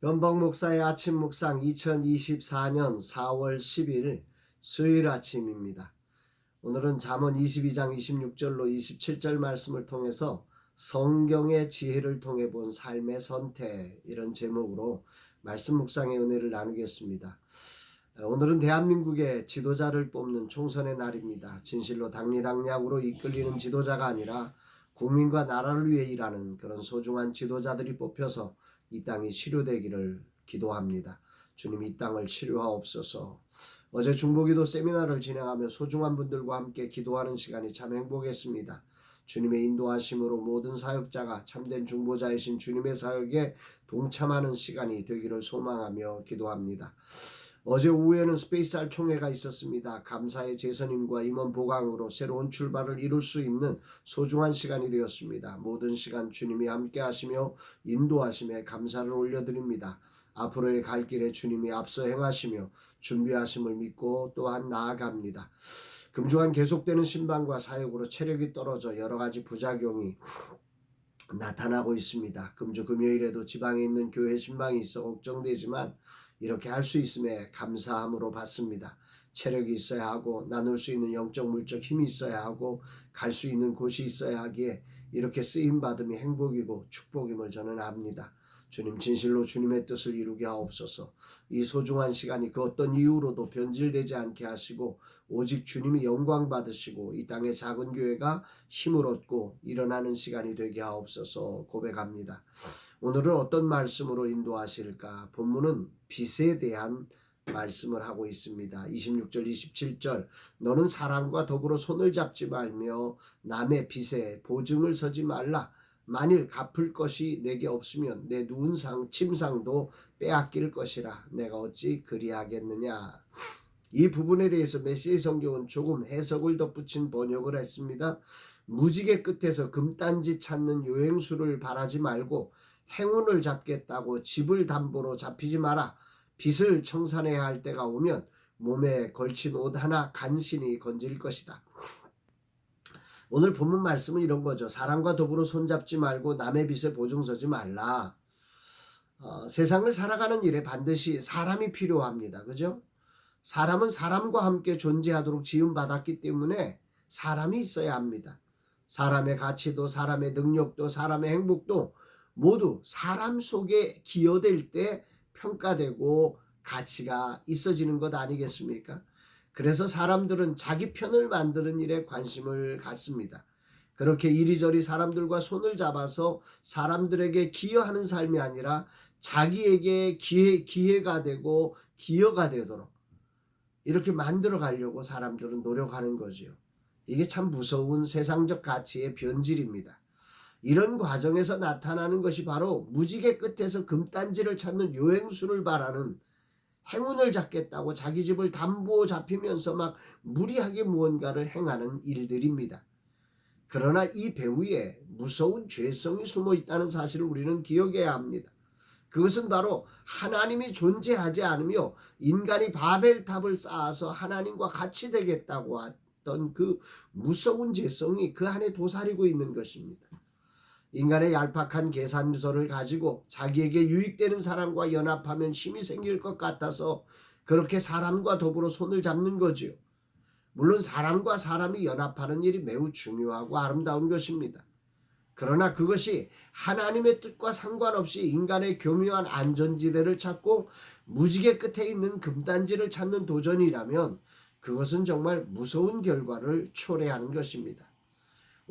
변복 목사의 아침 묵상 2024년 4월 10일 수요일 아침입니다. 오늘은 잠언 22장 26절로 27절 말씀을 통해서 성경의 지혜를 통해 본 삶의 선택, 이런 제목으로 말씀 묵상의 은혜를 나누겠습니다. 오늘은 대한민국의 지도자를 뽑는 총선의 날입니다. 진실로 당리당략으로 이끌리는 지도자가 아니라 국민과 나라를 위해 일하는 그런 소중한 지도자들이 뽑혀서 이 땅이 치료되기를 기도합니다. 주님, 이 땅을 치료하옵소서. 어제 중보기도 세미나를 진행하며 소중한 분들과 함께 기도하는 시간이 참 행복했습니다. 주님의 인도하심으로 모든 사역자가 참된 중보자이신 주님의 사역에 동참하는 시간이 되기를 소망하며 기도합니다. 어제 오후에는 스페이스알 총회가 있었습니다. 감사의 제선임과 임원 보강으로 새로운 출발을 이룰 수 있는 소중한 시간이 되었습니다. 모든 시간 주님이 함께 하시며 인도하심에 감사를 올려드립니다. 앞으로의 갈 길에 주님이 앞서 행하시며 준비하심을 믿고 또한 나아갑니다. 금주간 계속되는 신방과 사역으로 체력이 떨어져 여러 가지 부작용이 나타나고 있습니다. 금주 금요일에도 지방에 있는 교회 신방이 있어 걱정되지만 이렇게 할 수 있음에 감사함으로 받습니다. 체력이 있어야 하고 나눌 수 있는 영적 물적 힘이 있어야 하고 갈 수 있는 곳이 있어야 하기에 이렇게 쓰임받음이 행복이고 축복임을 저는 압니다. 주님, 진실로 주님의 뜻을 이루게 하옵소서. 이 소중한 시간이 그 어떤 이유로도 변질되지 않게 하시고 오직 주님이 영광 받으시고 이 땅의 작은 교회가 힘을 얻고 일어나는 시간이 되게 하옵소서 고백합니다. 오늘은 어떤 말씀으로 인도하실까? 본문은 빚에 대한 말씀을 하고 있습니다. 26절 27절 너는 사람과 더불어 손을 잡지 말며 남의 빚에 보증을 서지 말라. 만일 갚을 것이 내게 없으면 내 누운 침상도 빼앗길 것이라. 내가 어찌 그리하겠느냐. 이 부분에 대해서 메시지 성경은 조금 해석을 덧붙인 번역을 했습니다. 무지개 끝에서 금단지 찾는 요행수를 바라지 말고 행운을 잡겠다고 집을 담보로 잡히지 마라. 빚을 청산해야 할 때가 오면 몸에 걸친 옷 하나 간신히 건질 것이다. 오늘 본문 말씀은 이런 거죠. 사람과 더불어 손잡지 말고 남의 빚에 보증 서지 말라. 세상을 살아가는 일에 반드시 사람이 필요합니다. 그죠? 사람은 사람과 함께 존재하도록 지음받았기 때문에 사람이 있어야 합니다. 사람의 가치도 사람의 능력도 사람의 행복도 모두 사람 속에 기여될 때 평가되고 가치가 있어지는 것 아니겠습니까? 그래서 사람들은 자기 편을 만드는 일에 관심을 갖습니다. 그렇게 이리저리 사람들과 손을 잡아서 사람들에게 기여하는 삶이 아니라 자기에게 기회가 되고 기여가 되도록 이렇게 만들어 가려고 사람들은 노력하는 거지요. 이게 참 무서운 세상적 가치의 변질입니다. 이런 과정에서 나타나는 것이 바로 무지개 끝에서 금단지를 찾는 요행수를 바라는, 행운을 잡겠다고 자기 집을 담보 잡히면서 막 무리하게 무언가를 행하는 일들입니다. 그러나 이 배후에 무서운 죄성이 숨어 있다는 사실을 우리는 기억해야 합니다. 그것은 바로 하나님이 존재하지 않으며 인간이 바벨탑을 쌓아서 하나님과 같이 되겠다고 했던 그 무서운 죄성이 그 안에 도사리고 있는 것입니다. 인간의 얄팍한 계산서를 가지고 자기에게 유익되는 사람과 연합하면 힘이 생길 것 같아서 그렇게 사람과 더불어 손을 잡는 거지요. 물론 사람과 사람이 연합하는 일이 매우 중요하고 아름다운 것입니다. 그러나 그것이 하나님의 뜻과 상관없이 인간의 교묘한 안전지대를 찾고 무지개 끝에 있는 금단지를 찾는 도전이라면 그것은 정말 무서운 결과를 초래하는 것입니다.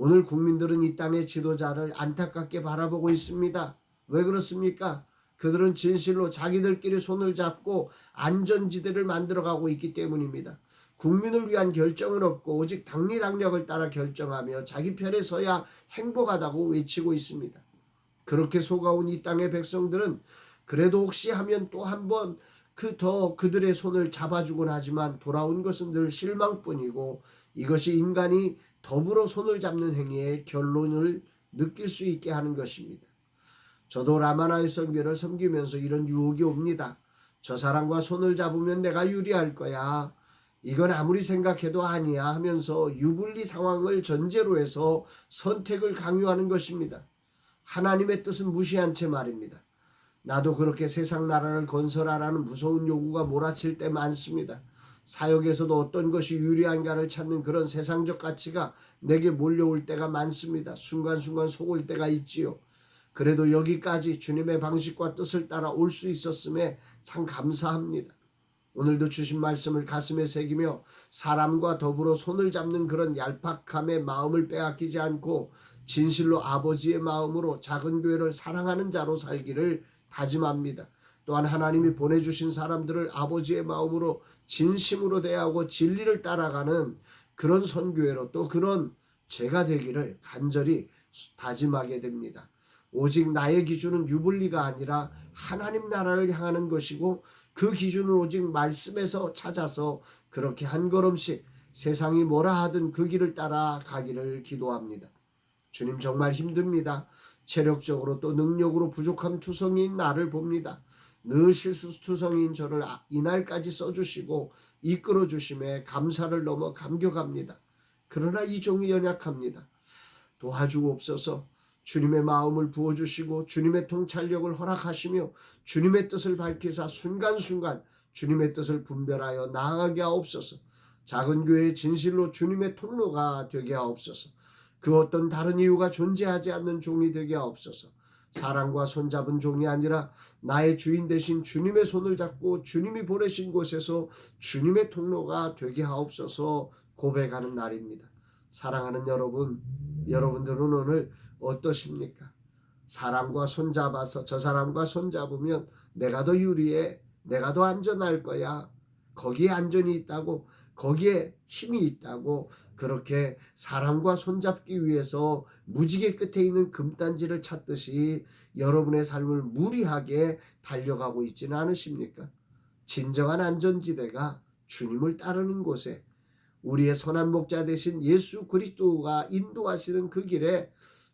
오늘 국민들은 이 땅의 지도자를 안타깝게 바라보고 있습니다. 왜 그렇습니까? 그들은 진실로 자기들끼리 손을 잡고 안전지대를 만들어가고 있기 때문입니다. 국민을 위한 결정은 없고 오직 당리당략을 따라 결정하며 자기 편에 서야 행복하다고 외치고 있습니다. 그렇게 속아온 이 땅의 백성들은 그래도 혹시 하면 또 한 번 그들의 손을 잡아주곤 하지만 돌아온 것은 늘 실망뿐이고 이것이 인간이 더불어 손을 잡는 행위의 결론을 느낄 수 있게 하는 것입니다. 저도 라마나의 선교를 섬기면서 이런 유혹이 옵니다. 저 사람과 손을 잡으면 내가 유리할 거야. 이건 아무리 생각해도 아니야 하면서 유불리 상황을 전제로 해서 선택을 강요하는 것입니다. 하나님의 뜻은 무시한 채 말입니다. 나도 그렇게 세상 나라를 건설하라는 무서운 요구가 몰아칠 때 많습니다. 사역에서도 어떤 것이 유리한가를 찾는 그런 세상적 가치가 내게 몰려올 때가 많습니다. 순간순간 속을 때가 있지요. 그래도 여기까지 주님의 방식과 뜻을 따라 올 수 있었음에 참 감사합니다. 오늘도 주신 말씀을 가슴에 새기며 사람과 더불어 손을 잡는 그런 얄팍함의 마음을 빼앗기지 않고 진실로 아버지의 마음으로 작은 교회를 사랑하는 자로 살기를 다짐합니다. 또한 하나님이 보내주신 사람들을 아버지의 마음으로 진심으로 대하고 진리를 따라가는 그런 선교회로 또 그런 제가 되기를 간절히 다짐하게 됩니다. 오직 나의 기준은 유불리가 아니라 하나님 나라를 향하는 것이고 그 기준을 오직 말씀에서 찾아서 그렇게 한 걸음씩 세상이 뭐라 하든 그 길을 따라 가기를 기도합니다. 주님 정말 힘듭니다. 체력적으로 또 능력으로 부족함 투성이인 나를 봅니다. 늘 실수투성이인 저를 이날까지 써주시고 이끌어주심에 감사를 넘어 감격합니다. 그러나 이 종이 연약합니다. 도와주옵소서. 주님의 마음을 부어주시고 주님의 통찰력을 허락하시며 주님의 뜻을 밝히사 순간순간 주님의 뜻을 분별하여 나아가게 하옵소서. 작은 교회의 진실로 주님의 통로가 되게 하옵소서. 그 어떤 다른 이유가 존재하지 않는 종이 되게 하옵소서. 사랑과 손잡은 종이 아니라 나의 주인 되신 주님의 손을 잡고 주님이 보내신 곳에서 주님의 통로가 되게 하옵소서 고백하는 날입니다. 사랑하는 여러분, 여러분들은 오늘 어떠십니까? 사람과 손잡아서 저 사람과 손잡으면 내가 더 유리해, 내가 더 안전할 거야, 거기에 안전이 있다고, 거기에 힘이 있다고 그렇게 사람과 손잡기 위해서 무지개 끝에 있는 금단지를 찾듯이 여러분의 삶을 무리하게 달려가고 있지는 않으십니까? 진정한 안전지대가 주님을 따르는 곳에 우리의 선한 목자 되신 예수 그리스도가 인도하시는 그 길에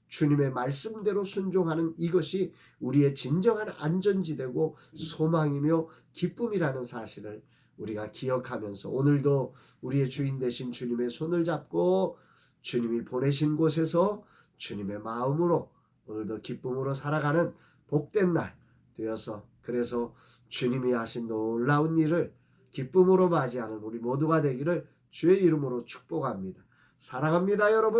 주님의 말씀대로 순종하는 이것이 우리의 진정한 안전지대고 소망이며 기쁨이라는 사실을 우리가 기억하면서 오늘도 우리의 주인 되신 주님의 손을 잡고 주님이 보내신 곳에서 주님의 마음으로 오늘도 기쁨으로 살아가는 복된 날 되어서 그래서 주님이 하신 놀라운 일을 기쁨으로 맞이하는 우리 모두가 되기를 주의 이름으로 축복합니다. 사랑합니다, 여러분.